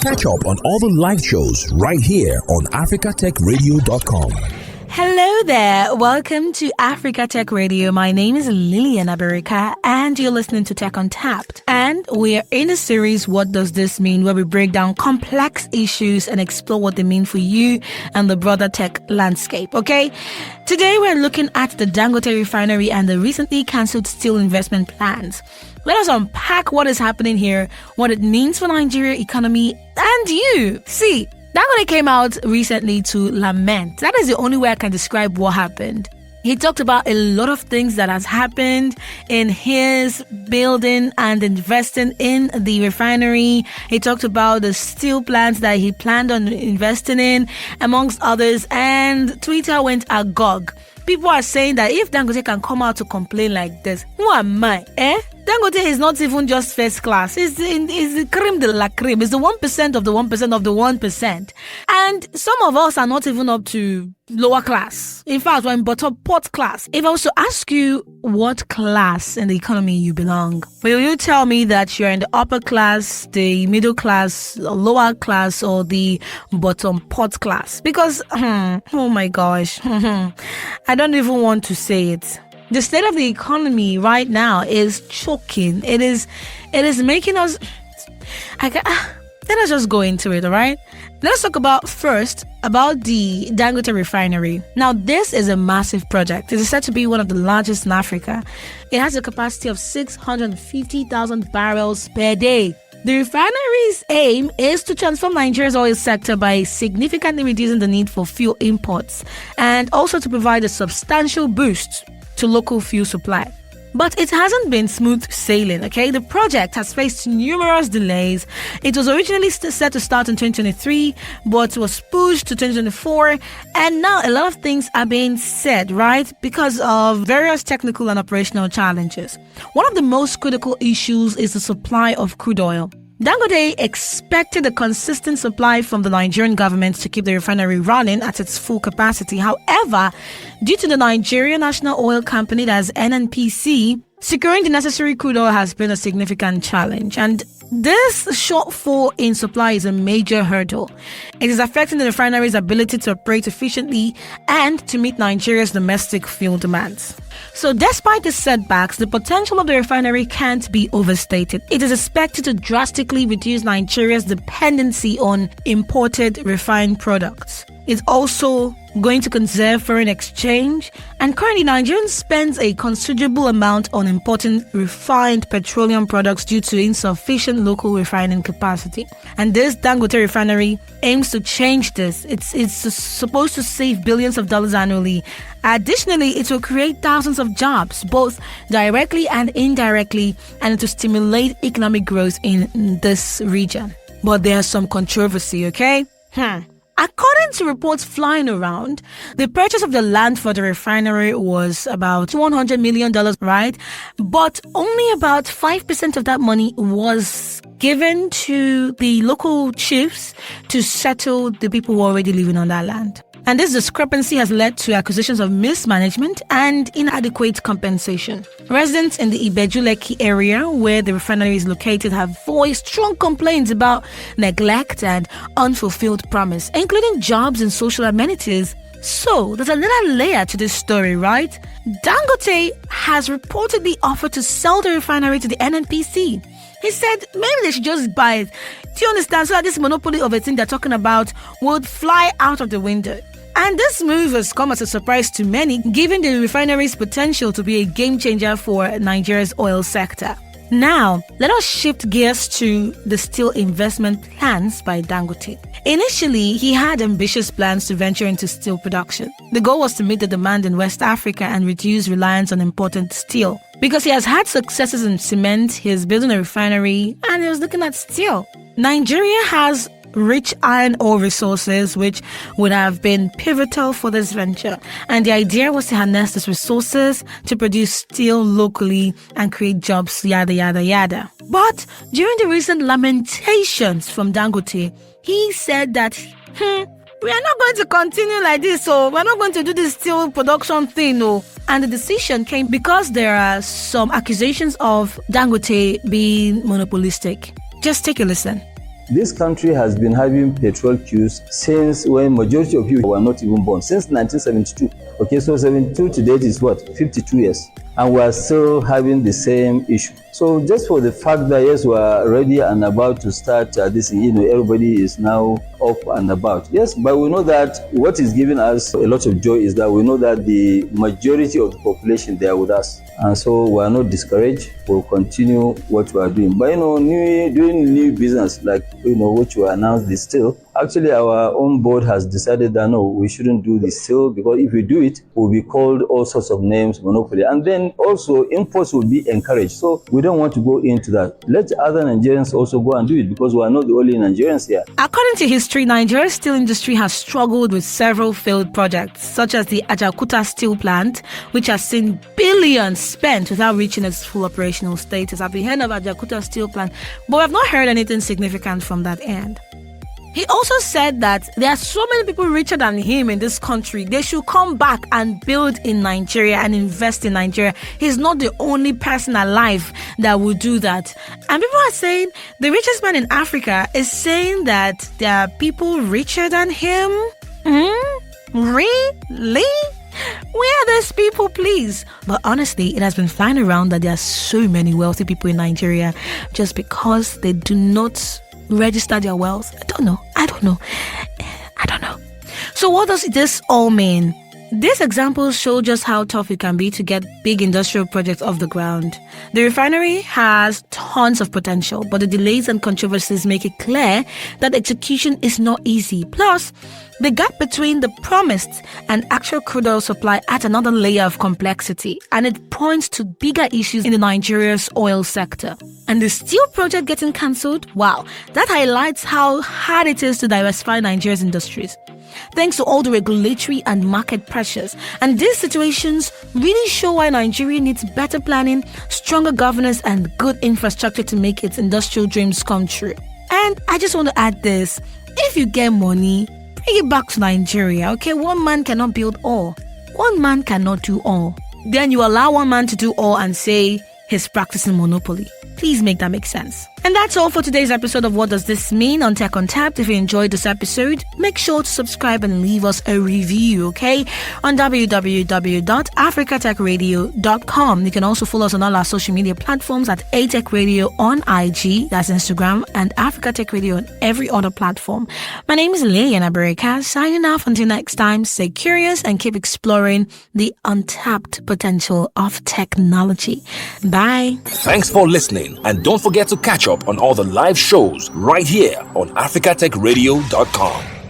Catch up on all the live shows right here on africatechradio.com. Hello there. Welcome to Africa Tech Radio. My name is Lillian Aberika and you're listening to Tech Untapped. And we're in a series, What Does This Mean?, where we break down complex issues and explore what they mean for you and the broader tech landscape, okay? Today we're looking at the Dangote Refinery and the recently cancelled steel investment plans. Let us unpack what is happening here, what it means for Nigeria economy and you. See, Dangote came out recently to lament. That is the only way I can describe what happened. He talked about a lot of things that has happened in his building and investing in the refinery. He talked about the steel plants that he planned on investing in, amongst others, and Twitter went agog. People are saying that if Dangote can come out to complain like this, who am I, Dangote is not even just first class. It's the creme de la creme. It's the 1% of the 1% of the 1%. And some of us are not even up to lower class. In fact, we're in bottom pot class. If I was to ask you what class in the economy you belong, will you tell me that you're in the upper class, the middle class, lower class, or the bottom pot class? Because, oh my gosh, I don't even want to say it. The state of the economy right now is choking. It is making us... let us just go into it, all right? Let's talk about the Dangote Refinery. Now, this is a massive project. It is said to be one of the largest in Africa. It has a capacity of 650,000 barrels per day. The refinery's aim is to transform Nigeria's oil sector by significantly reducing the need for fuel imports and also to provide a substantial boost to local fuel supply. But it hasn't been smooth sailing, okay? The project has faced numerous delays. It was originally set to start in 2023, but was pushed to 2024. And now a lot of things are being said, right? Because of various technical and operational challenges. One of the most critical issues is the supply of crude oil. Dangote expected a consistent supply from the Nigerian government to keep the refinery running at its full capacity. However, due to the Nigeria National Oil Company, that's NNPC, securing the necessary crude oil has been a significant challenge. And this shortfall in supply is a major hurdle. It is affecting the refinery's ability to operate efficiently and to meet Nigeria's domestic fuel demands. So despite the setbacks, the potential of the refinery can't be overstated. It is expected to drastically reduce Nigeria's dependency on imported refined products. It's also going to conserve foreign exchange, and currently Nigeria spends a considerable amount on importing refined petroleum products due to insufficient local refining capacity. And this Dangote refinery aims to change this. It's supposed to save billions of dollars annually. Additionally, it will create thousands of jobs, both directly and indirectly, and to stimulate economic growth in this region. But there's some controversy, okay? According to reports flying around, the purchase of the land for the refinery was about $100 million, right? But only about 5% of that money was given to the local chiefs to settle the people who are already living on that land. And this discrepancy has led to accusations of mismanagement and inadequate compensation. Residents in the Ibeju-Lekki area, where the refinery is located, have voiced strong complaints about neglect and unfulfilled promise, including jobs and social amenities. So, there's another layer to this story, right? Dangote has reportedly offered to sell the refinery to the NNPC. He said maybe they should just buy it. Do you understand? So that this monopoly of a thing they're talking about would fly out of the window. And this move has come as a surprise to many, given the refinery's potential to be a game changer for Nigeria's oil sector. Now, let us shift gears to the steel investment plans by Dangote. Initially, he had ambitious plans to venture into steel production. The goal was to meet the demand in West Africa and reduce reliance on imported steel. Because he has had successes in cement, he's building a refinery, and he was looking at steel. Nigeria has rich iron ore resources, which would have been pivotal for this venture. And the idea was to harness these resources to produce steel locally and create jobs, yada, yada, yada. But during the recent lamentations from Dangote, he said that, we are not going to continue like this, so we're not going to do this steel production thing, no. And the decision came because there are some accusations of Dangote being monopolistic. Just take a listen. This country has been having petrol queues since when majority of you were not even born, since 1972. Okay, so 72 to date is what? 52 years. And we are still having the same issue. So just for the fact that yes, we are ready and about to start this, everybody is now up and about. Yes, but we know that what is giving us a lot of joy is that we know that the majority of the population, they are with us. And so we are not discouraged. We'll continue what we are doing. But doing new business, like what you announced, the steel. Actually, our own board has decided that no, we shouldn't do the steel, because if we do it, we'll be called all sorts of names, monopoly. And then also imports will be encouraged. So we don't want to go into that. Let other Nigerians also go and do it, because we are not the only Nigerians here. According to history, Nigeria's steel industry has struggled with several failed projects, such as the Ajaokuta steel plant, which has seen billions spent without reaching its full operational status. I've been hearing of Ajaokuta steel plant, but I've not heard anything significant from that end. He also said that there are so many people richer than him in this country. They should come back and build in Nigeria and invest in Nigeria. He's not the only person alive that will do that. And people are saying the richest man in Africa is saying that there are people richer than him. Really? Where are these people, please? But honestly, it has been flying around that there are so many wealthy people in Nigeria just because they do not register their wealth. I don't know. So what does this all mean? These examples show just how tough it can be to get big industrial projects off the ground. The refinery has tons of potential, but the delays and controversies make it clear that execution is not easy. Plus, the gap between the promised and actual crude oil supply adds another layer of complexity, and it points to bigger issues in the Nigeria's oil sector. And the steel project getting cancelled? Wow, that highlights how hard it is to diversify Nigeria's industries, thanks to all the regulatory and market pressures. And these situations really show why Nigeria needs better planning, stronger governance, and good infrastructure to make its industrial dreams come true. And I just want to add this: if you get money, bring it back to Nigeria, okay? One man cannot build all. One man cannot do all. Then you allow one man to do all and say he's practicing monopoly. Please make that make sense. And that's all for today's episode of What Does This Mean on Tech Untapped. If you enjoyed this episode, make sure to subscribe and leave us a review, okay? On www.africatechradio.com. You can also follow us on all our social media platforms at ATech Radio on IG, that's Instagram, and Africa Tech Radio on every other platform. My name is Lilian Abereka, signing off until next time. Stay curious and keep exploring the untapped potential of technology. Bye. Thanks for listening, and don't forget to catch up on all the live shows right here on africatechradio.com.